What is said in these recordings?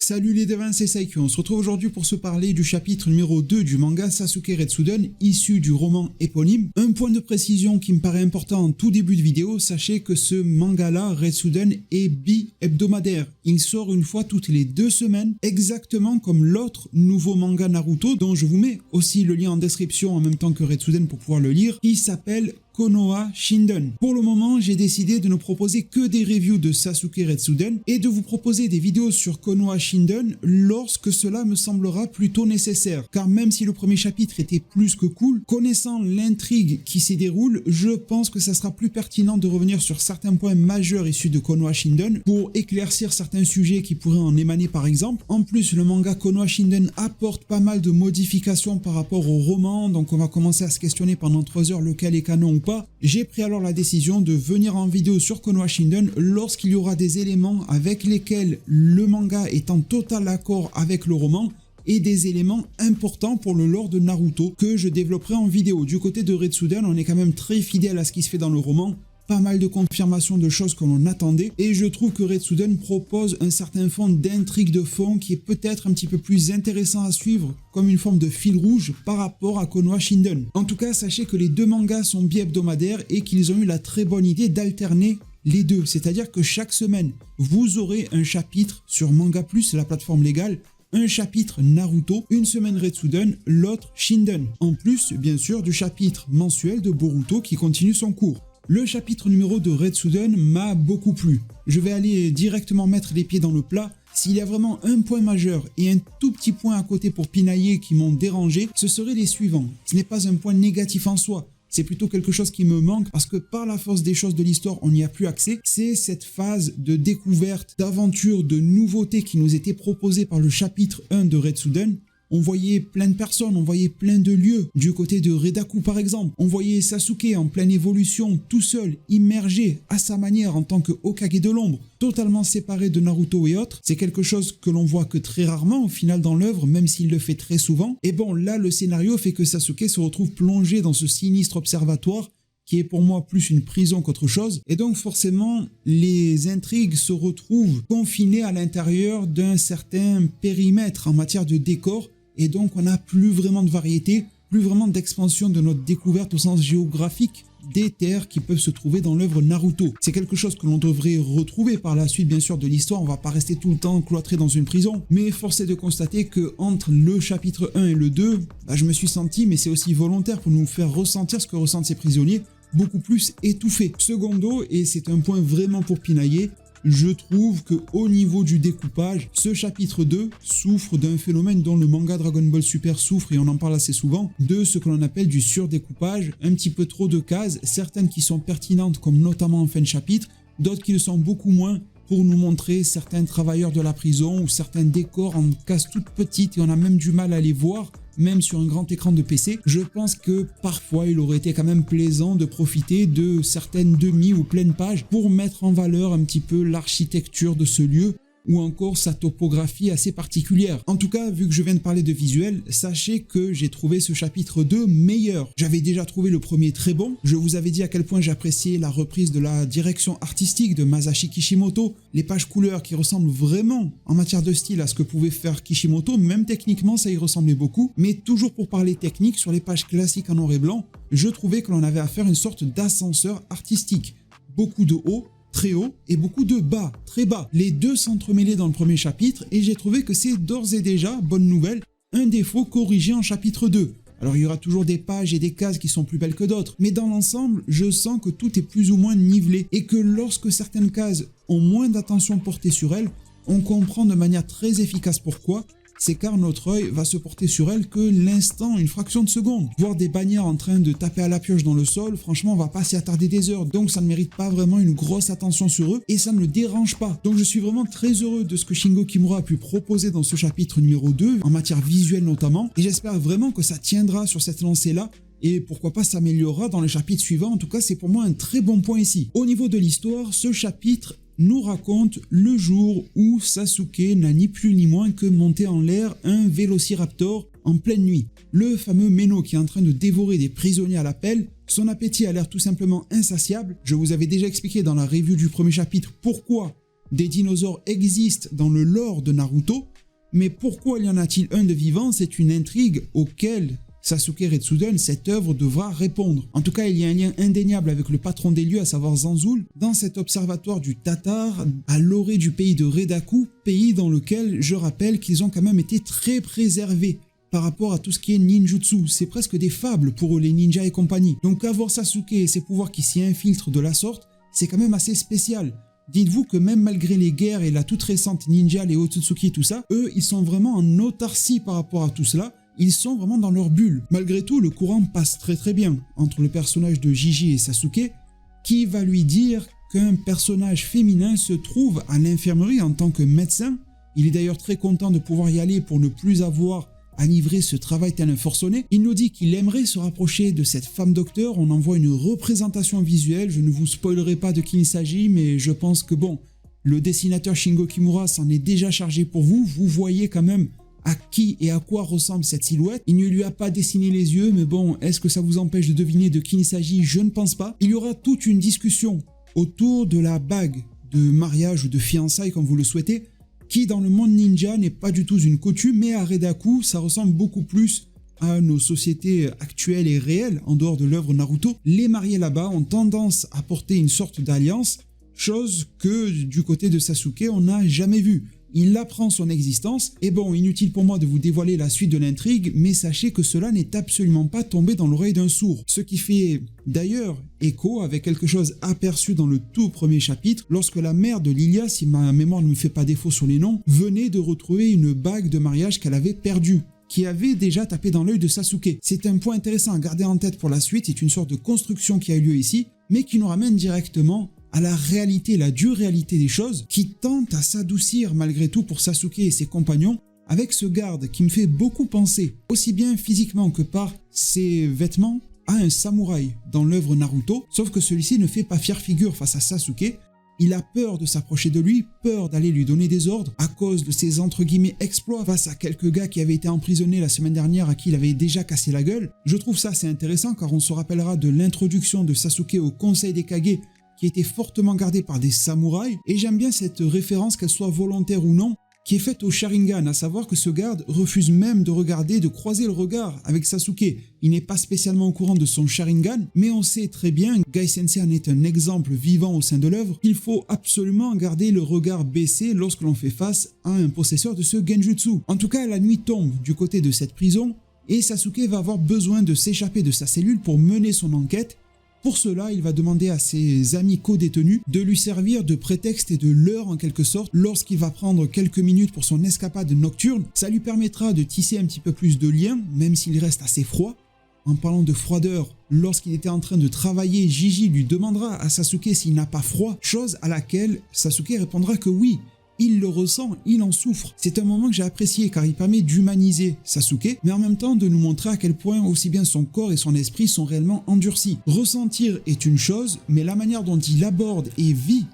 Salut les devins, c'est Saikyu. On se retrouve aujourd'hui pour se parler du chapitre numéro 2 du manga Sasuke Retsuden, issu du roman éponyme. Un point de précision qui me paraît important en tout début de vidéo, sachez que ce manga-là, Retsuden, est bi-hebdomadaire. Il sort une fois toutes les 2 semaines, exactement comme l'autre nouveau manga Naruto, dont je vous mets aussi le lien en description en même temps que Retsuden pour pouvoir le lire, qui s'appelle Konoha Shinden. Pour le moment, j'ai décidé de ne proposer que des reviews de Sasuke Retsuden et de vous proposer des vidéos sur Konoha Shinden lorsque cela me semblera plutôt nécessaire. Car même si le premier chapitre était plus que cool, connaissant l'intrigue qui s'y déroule, je pense que ça sera plus pertinent de revenir sur certains points majeurs issus de Konoha Shinden pour éclaircir certains sujets qui pourraient en émaner par exemple. En plus, le manga Konoha Shinden apporte pas mal de modifications par rapport au roman, donc on va commencer à se questionner pendant 3 heures lequel est canon ou pas. J'ai pris alors la décision de venir en vidéo sur Konoha Shinden lorsqu'il y aura des éléments avec lesquels le manga est en total accord avec le roman et des éléments importants pour le lore de Naruto que je développerai en vidéo. Du côté de Retsuden, on est quand même très fidèle à ce qui se fait dans le roman. Pas mal de confirmations de choses que l'on attendait et je trouve que Retsuden propose un certain fond d'intrigue de fond qui est peut-être un petit peu plus intéressant à suivre comme une forme de fil rouge par rapport à Konoha Shinden. En tout cas, sachez que les deux mangas sont bi-hebdomadaires et qu'ils ont eu la très bonne idée d'alterner les deux, c'est-à-dire que chaque semaine, vous aurez un chapitre sur Manga Plus, la plateforme légale, un chapitre Naruto, une semaine Retsuden, l'autre Shinden. En plus, bien sûr, du chapitre mensuel de Boruto qui continue son cours. Le chapitre numéro de Retsuden m'a beaucoup plu. Je vais aller directement mettre les pieds dans le plat. S'il y a vraiment un point majeur et un tout petit point à côté pour pinailler qui m'ont dérangé, ce seraient les suivants. Ce n'est pas un point négatif en soi. C'est plutôt quelque chose qui me manque parce que par la force des choses de l'histoire, on n'y a plus accès. C'est cette phase de découverte, d'aventure, de nouveautés qui nous était proposée par le chapitre 1 de Retsuden. On voyait plein de personnes, on voyait plein de lieux. Du côté de Redaku par exemple, on voyait Sasuke en pleine évolution, tout seul, immergé à sa manière en tant que Hokage de l'ombre, totalement séparé de Naruto et autres. C'est quelque chose que l'on voit que très rarement au final dans l'œuvre, même s'il le fait très souvent. Et bon, là le scénario fait que Sasuke se retrouve plongé dans ce sinistre observatoire qui est pour moi plus une prison qu'autre chose. Et donc forcément, les intrigues se retrouvent confinées à l'intérieur d'un certain périmètre en matière de décor. Et donc on n'a plus vraiment de variété, plus vraiment d'expansion de notre découverte au sens géographique des terres qui peuvent se trouver dans l'œuvre Naruto. C'est quelque chose que l'on devrait retrouver par la suite bien sûr de l'histoire, on va pas rester tout le temps cloîtré dans une prison, mais force est de constater que entre le chapitre 1 et le 2, je me suis senti, mais c'est aussi volontaire pour nous faire ressentir ce que ressentent ces prisonniers, beaucoup plus étouffé. Secondo, et c'est un point vraiment pour pinailler, je trouve que au niveau du découpage, ce chapitre 2 souffre d'un phénomène dont le manga Dragon Ball Super souffre et on en parle assez souvent, de ce que l'on appelle du surdécoupage, un petit peu trop de cases, certaines qui sont pertinentes comme notamment en fin de chapitre, d'autres qui le sont beaucoup moins pour nous montrer certains travailleurs de la prison ou certains décors en cases toutes petites et on a même du mal à les voir, même sur un grand écran de PC. Je pense que parfois il aurait été quand même plaisant de profiter de certaines demi ou pleines pages pour mettre en valeur un petit peu l'architecture de ce lieu ou encore sa topographie assez particulière. En tout cas, vu que je viens de parler de visuel, sachez que j'ai trouvé ce chapitre 2 meilleur. J'avais déjà trouvé le premier très bon, je vous avais dit à quel point j'appréciais la reprise de la direction artistique de Masashi Kishimoto, les pages couleurs qui ressemblent vraiment en matière de style à ce que pouvait faire Kishimoto, même techniquement ça y ressemblait beaucoup, mais toujours pour parler technique, sur les pages classiques en noir et blanc, je trouvais que l'on avait affaire à une sorte d'ascenseur artistique. Beaucoup de haut, très haut et beaucoup de bas, très bas. Les deux s'entremêlaient dans le premier chapitre et j'ai trouvé que c'est d'ores et déjà, bonne nouvelle, un défaut corrigé en chapitre 2. Alors il y aura toujours des pages et des cases qui sont plus belles que d'autres, mais dans l'ensemble, je sens que tout est plus ou moins nivelé et que lorsque certaines cases ont moins d'attention portée sur elles, on comprend de manière très efficace pourquoi. C'est car notre œil va se porter sur elle que l'instant, une fraction de seconde. Voir des bagnards en train de taper à la pioche dans le sol, franchement, on va pas s'y attarder des heures. Donc ça ne mérite pas vraiment une grosse attention sur eux et ça ne le dérange pas. Donc je suis vraiment très heureux de ce que Shingo Kimura a pu proposer dans ce chapitre numéro 2, en matière visuelle notamment. Et j'espère vraiment que ça tiendra sur cette lancée-là. Et pourquoi pas s'améliorera dans les chapitres suivants. En tout cas, c'est pour moi un très bon point ici. Au niveau de l'histoire, ce chapitre nous raconte le jour où Sasuke n'a ni plus ni moins que monté en l'air un vélociraptor en pleine nuit. Le fameux Meno qui est en train de dévorer des prisonniers à la pelle, son appétit a l'air tout simplement insatiable. Je vous avais déjà expliqué dans la review du premier chapitre pourquoi des dinosaures existent dans le lore de Naruto. Mais pourquoi il y en a-t-il un de vivant? C'est une intrigue auquel Sasuke Retsuden, cette œuvre devra répondre. En tout cas, il y a un lien indéniable avec le patron des lieux, à savoir Zanzul, dans cet observatoire du Tatar, à l'orée du pays de Redaku, pays dans lequel je rappelle qu'ils ont quand même été très préservés par rapport à tout ce qui est ninjutsu. C'est presque des fables pour eux, les ninjas et compagnie. Donc avoir Sasuke et ses pouvoirs qui s'y infiltrent de la sorte, c'est quand même assez spécial. Dites-vous que même malgré les guerres et la toute récente ninja, les Otsutsuki, tout ça, eux, ils sont vraiment en autarcie par rapport à tout cela. Ils sont vraiment dans leur bulle. Malgré tout, le courant passe très très bien entre le personnage de Gigi et Sasuke, qui va lui dire qu'un personnage féminin se trouve à l'infirmerie en tant que médecin. Il est d'ailleurs très content de pouvoir y aller pour ne plus avoir à livrer ce travail tel un forcené. Il nous dit qu'il aimerait se rapprocher de cette femme docteur. On en voit une représentation visuelle. Je ne vous spoilerai pas de qui il s'agit, mais je pense que bon, le dessinateur Shingo Kimura s'en est déjà chargé pour vous. Vous voyez quand même à qui et à quoi ressemble cette silhouette. Il ne lui a pas dessiné les yeux, mais bon, est-ce que ça vous empêche de deviner de qui il s'agit? Je ne pense pas. Il y aura toute une discussion autour de la bague de mariage ou de fiançailles, comme vous le souhaitez, qui dans le monde ninja n'est pas du tout une coutume, mais à Redaku, ça ressemble beaucoup plus à nos sociétés actuelles et réelles, en dehors de l'œuvre Naruto. Les mariés là-bas ont tendance à porter une sorte d'alliance, chose que du côté de Sasuke, on n'a jamais vue. Il apprend son existence, et bon, inutile pour moi de vous dévoiler la suite de l'intrigue, mais sachez que cela n'est absolument pas tombé dans l'oreille d'un sourd. Ce qui fait d'ailleurs écho avec quelque chose aperçu dans le tout premier chapitre, lorsque la mère de Lilia, si ma mémoire ne me fait pas défaut sur les noms, venait de retrouver une bague de mariage qu'elle avait perdue, qui avait déjà tapé dans l'œil de Sasuke. C'est un point intéressant à garder en tête pour la suite, c'est une sorte de construction qui a eu lieu ici, mais qui nous ramène directement à la réalité, la dure réalité des choses, qui tente à s'adoucir malgré tout pour Sasuke et ses compagnons, avec ce garde qui me fait beaucoup penser, aussi bien physiquement que par ses vêtements, à un samouraï dans l'œuvre Naruto, sauf que celui-ci ne fait pas fière figure face à Sasuke. Il a peur de s'approcher de lui, peur d'aller lui donner des ordres, à cause de ses entre guillemets exploits face à quelques gars qui avaient été emprisonnés la semaine dernière à qui il avait déjà cassé la gueule. Je trouve ça assez intéressant car on se rappellera de l'introduction de Sasuke au Conseil des Kage, qui était fortement gardé par des samouraïs, et j'aime bien cette référence, qu'elle soit volontaire ou non, qui est faite au Sharingan, à savoir que ce garde refuse même de regarder, de croiser le regard avec Sasuke. Il n'est pas spécialement au courant de son Sharingan, mais on sait très bien, Gai Sensei en est un exemple vivant au sein de l'œuvre, qu'il faut absolument garder le regard baissé lorsque l'on fait face à un possesseur de ce Genjutsu. En tout cas, la nuit tombe du côté de cette prison, et Sasuke va avoir besoin de s'échapper de sa cellule pour mener son enquête. Pour cela, il va demander à ses amis co-détenus de lui servir de prétexte et de leurre en quelque sorte lorsqu'il va prendre quelques minutes pour son escapade nocturne. Ça lui permettra de tisser un petit peu plus de liens, même s'il reste assez froid. En parlant de froideur, lorsqu'il était en train de travailler, Gigi lui demandera à Sasuke s'il n'a pas froid, chose à laquelle Sasuke répondra que oui. Il le ressent, il en souffre. C'est un moment que j'ai apprécié car il permet d'humaniser Sasuke, mais en même temps de nous montrer à quel point aussi bien son corps et son esprit sont réellement endurcis. Ressentir est une chose, mais la manière dont il aborde et vit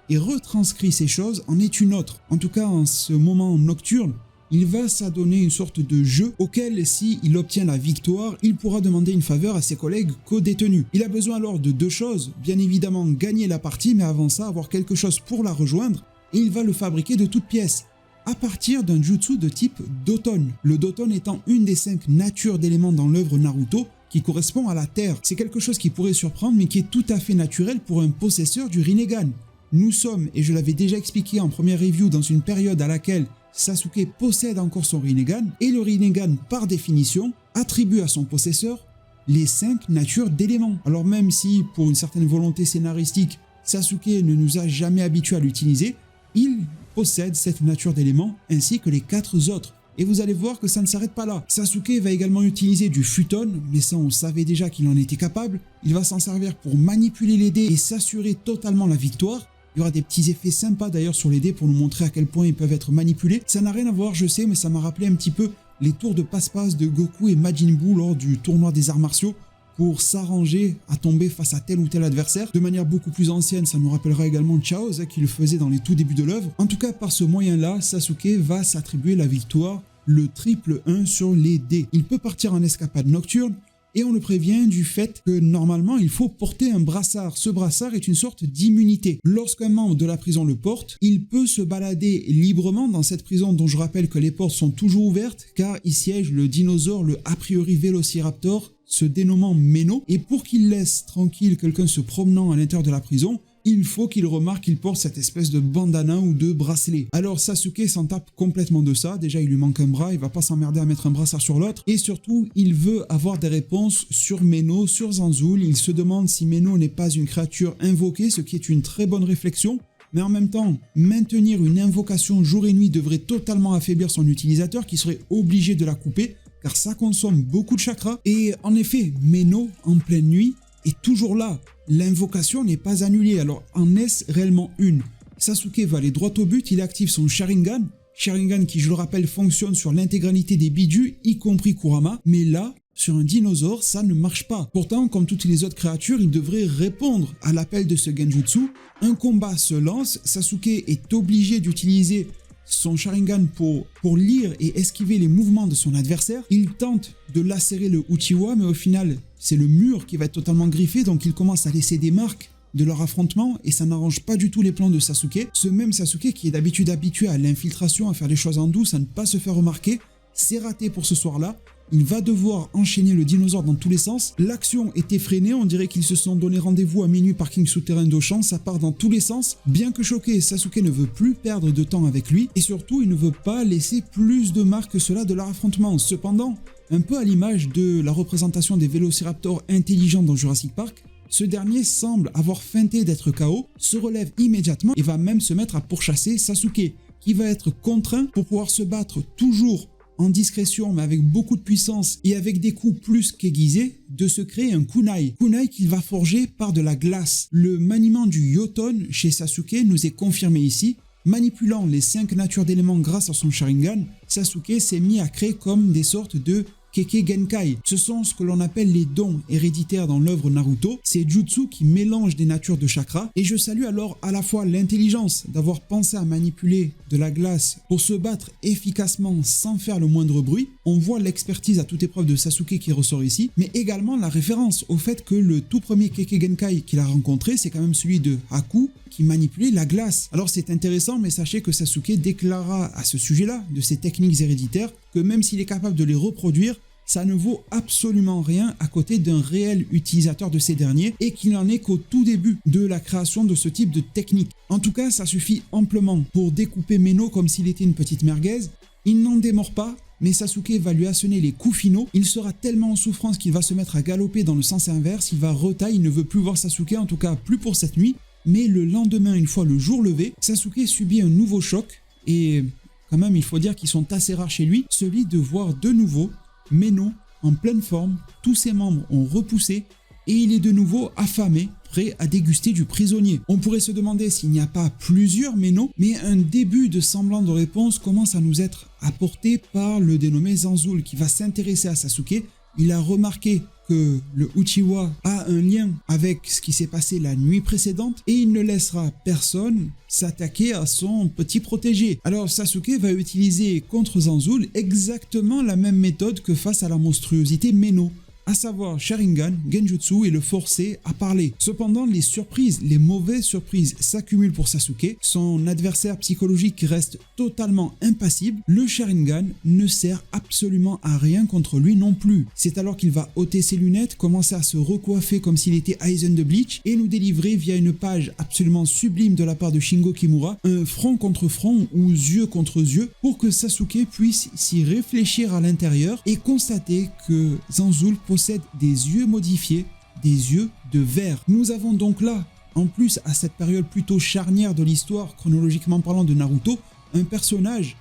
et retranscrit ces choses en est une autre. En tout cas, en ce moment nocturne, il va s'adonner une sorte de jeu auquel, s'il obtient la victoire, il pourra demander une faveur à ses collègues co-détenus. Il a besoin alors de deux choses, bien évidemment gagner la partie, mais avant ça avoir quelque chose pour la rejoindre, et il va le fabriquer de toutes pièces, à partir d'un jutsu de type Doton. Le Doton étant une des 5 natures d'éléments dans l'œuvre Naruto, qui correspond à la terre. C'est quelque chose qui pourrait surprendre, mais qui est tout à fait naturel pour un possesseur du Rinnegan. Nous sommes, et je l'avais déjà expliqué en première review, dans une période à laquelle Sasuke possède encore son Rinnegan, et le Rinnegan, par définition, attribue à son possesseur les 5 natures d'éléments. Alors même si, pour une certaine volonté scénaristique, Sasuke ne nous a jamais habitués à l'utiliser, il possède cette nature d'éléments ainsi que les 4 autres. Et vous allez voir que ça ne s'arrête pas là. Sasuke va également utiliser du futon, mais ça on savait déjà qu'il en était capable. Il va s'en servir pour manipuler les dés et s'assurer totalement la victoire. Il y aura des petits effets sympas d'ailleurs sur les dés pour nous montrer à quel point ils peuvent être manipulés. Ça n'a rien à voir, je sais, mais ça m'a rappelé un petit peu les tours de passe-passe de Goku et Majin Buu lors du tournoi des arts martiaux, pour s'arranger à tomber face à tel ou tel adversaire. De manière beaucoup plus ancienne, ça nous rappellera également Chaos qui le faisait dans les tout débuts de l'œuvre. En tout cas, par ce moyen-là, Sasuke va s'attribuer la victoire, le triple 1 sur les dés. Il peut partir en escapade nocturne, et on le prévient du fait que normalement il faut porter un brassard. Ce brassard est une sorte d'immunité. Lorsqu'un membre de la prison le porte, il peut se balader librement dans cette prison dont je rappelle que les portes sont toujours ouvertes car y siège le dinosaure, le a priori Vélociraptor, se dénommant Meno, et pour qu'il laisse tranquille quelqu'un se promenant à l'intérieur de la prison, il faut qu'il remarque qu'il porte cette espèce de bandana ou de bracelet. Alors Sasuke s'en tape complètement de ça, déjà il lui manque un bras, il va pas s'emmerder à mettre un brassard sur l'autre, et surtout il veut avoir des réponses sur Meno, sur Zanzul. Il se demande si Meno n'est pas une créature invoquée, ce qui est une très bonne réflexion, mais en même temps, maintenir une invocation jour et nuit devrait totalement affaiblir son utilisateur qui serait obligé de la couper, car ça consomme beaucoup de chakras, et en effet, Meno, en pleine nuit, est toujours là. L'invocation n'est pas annulée, alors en est-ce réellement une? Sasuke va aller droit au but, il active son Sharingan qui, je le rappelle, fonctionne sur l'intégralité des bidus, y compris Kurama, mais là, sur un dinosaure, ça ne marche pas. Pourtant, comme toutes les autres créatures, il devrait répondre à l'appel de ce Genjutsu. Un combat se lance, Sasuke est obligé d'utiliser son Sharingan pour lire et esquiver les mouvements de son adversaire. Il tente de lacérer le Uchiwa, mais au final, c'est le mur qui va être totalement griffé, donc il commence à laisser des marques de leur affrontement et ça n'arrange pas du tout les plans de Sasuke. Ce même Sasuke qui est d'habitude habitué à l'infiltration, à faire les choses en douce, à ne pas se faire remarquer, c'est raté pour ce soir-là. Il va devoir enchaîner le dinosaure dans tous les sens. L'action est effrénée, on dirait qu'ils se sont donné rendez-vous à minuit parking souterrain d'Auchan, ça part dans tous les sens. Bien que choqué, Sasuke ne veut plus perdre de temps avec lui, et surtout il ne veut pas laisser plus de marques que cela de leur affrontement. Cependant, un peu à l'image de la représentation des vélociraptors intelligents dans Jurassic Park, ce dernier semble avoir feinté d'être KO, se relève immédiatement et va même se mettre à pourchasser Sasuke, qui va être contraint pour pouvoir se battre toujours en discrétion mais avec beaucoup de puissance et avec des coups plus qu'aiguisés, de se créer un kunai. Kunai qu'il va forger par de la glace. Le maniement du Yoton chez Sasuke nous est confirmé ici. Manipulant les 5 natures d'éléments grâce à son Sharingan, Sasuke s'est mis à créer comme des sortes de Kekkei Genkai. Ce sont ce que l'on appelle les dons héréditaires dans l'œuvre Naruto, ces jutsu qui mélangent des natures de chakras, et je salue alors à la fois l'intelligence d'avoir pensé à manipuler de la glace pour se battre efficacement sans faire le moindre bruit. On voit l'expertise à toute épreuve de Sasuke qui ressort ici, mais également la référence au fait que le tout premier Kekkei Genkai qu'il a rencontré, c'est quand même celui de Haku, qui manipulait la glace. Alors c'est intéressant, mais sachez que Sasuke déclara à ce sujet-là, de ces techniques héréditaires, que même s'il est capable de les reproduire, ça ne vaut absolument rien à côté d'un réel utilisateur de ces derniers et qu'il n'en est qu'au tout début de la création de ce type de technique. En tout cas, ça suffit amplement pour découper Meno comme s'il était une petite merguez. Il n'en démord pas, mais Sasuke va lui assonner les coups finaux. Il sera tellement en souffrance qu'il va se mettre à galoper dans le sens inverse, il va retailler, il ne veut plus voir Sasuke, en tout cas plus pour cette nuit. Mais le lendemain, une fois le jour levé, Sasuke subit un nouveau choc et quand même il faut dire qu'ils sont assez rares chez lui, celui de voir de nouveau Meno en pleine forme, tous ses membres ont repoussé et il est de nouveau affamé, prêt à déguster du prisonnier. On pourrait se demander s'il n'y a pas plusieurs Meno, mais un début de semblant de réponse commence à nous être apporté par le dénommé Zanzul qui va s'intéresser à Sasuke. Il a remarqué que le Uchiwa a un lien avec ce qui s'est passé la nuit précédente et il ne laissera personne s'attaquer à son petit protégé. Alors Sasuke va utiliser contre Zanzul exactement la même méthode que face à la monstruosité Meno, à savoir Sharingan, Genjutsu et le forcer à parler. Cependant, les surprises, les mauvaises surprises s'accumulent pour Sasuke. Son adversaire psychologique reste totalement impassible. Le Sharingan ne sert absolument à rien contre lui non plus. C'est alors qu'il va ôter ses lunettes, commencer à se recoiffer comme s'il était Aizen de Bleach et nous délivrer via une page absolument sublime de la part de Shingo Kimura, un front contre front ou yeux contre yeux pour que Sasuke puisse s'y réfléchir à l'intérieur et constater que Zanzul possède des yeux modifiés, des yeux de verre. Nous avons donc là, en plus à cette période plutôt charnière de l'histoire, chronologiquement parlant de Naruto, un personnage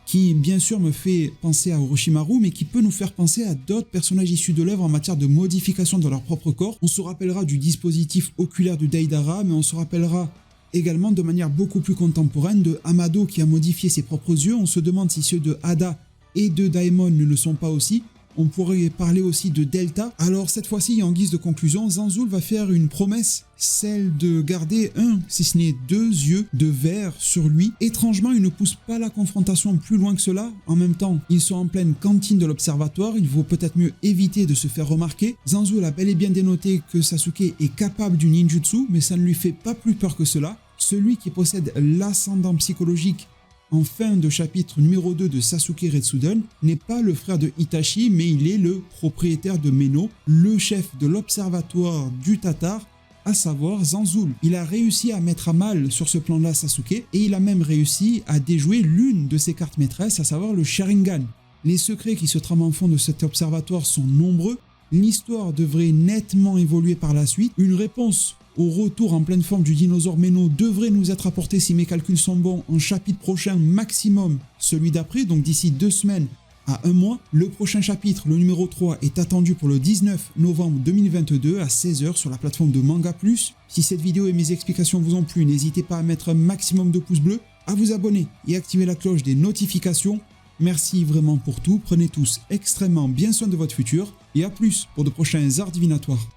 qui bien sûr me fait penser à Orochimaru, mais qui peut nous faire penser à d'autres personnages issus de l'œuvre en matière de modification de leur propre corps. On se rappellera du dispositif oculaire de Deidara, mais on se rappellera également de manière beaucoup plus contemporaine de Amado qui a modifié ses propres yeux. On se demande si ceux de Hada et de Daemon ne le sont pas aussi. On pourrait parler aussi de Delta. Alors cette fois-ci, en guise de conclusion, Zanzoul va faire une promesse, celle de garder un, si ce n'est 2 yeux de verre sur lui. Étrangement, il ne pousse pas la confrontation plus loin que cela. En même temps, ils sont en pleine cantine de l'observatoire, il vaut peut-être mieux éviter de se faire remarquer. Zanzoul a bel et bien dénoté que Sasuke est capable du ninjutsu, mais ça ne lui fait pas plus peur que cela. Celui qui possède l'ascendant psychologique en fin de chapitre numéro 2 de Sasuke Retsuden n'est pas le frère de Itachi, mais il est le propriétaire de Meno, le chef de l'observatoire du Tatar, à savoir Zanzoul. Il a réussi à mettre à mal sur ce plan-là Sasuke, et il a même réussi à déjouer l'une de ses cartes maîtresses, à savoir le Sharingan. Les secrets qui se trament en fond de cet observatoire sont nombreux, l'histoire devrait nettement évoluer par la suite, une réponse au retour en pleine forme du dinosaure Meno devrait nous être apporté, si mes calculs sont bons, en chapitre prochain maximum, celui d'après, donc d'ici 2 semaines à 1 mois. Le prochain chapitre, le numéro 3, est attendu pour le 19 novembre 2022 à 16h sur la plateforme de Manga Plus. Si cette vidéo et mes explications vous ont plu, n'hésitez pas à mettre un maximum de pouces bleus, à vous abonner et activer la cloche des notifications. Merci vraiment pour tout, prenez tous extrêmement bien soin de votre futur, et à plus pour de prochains arts divinatoires.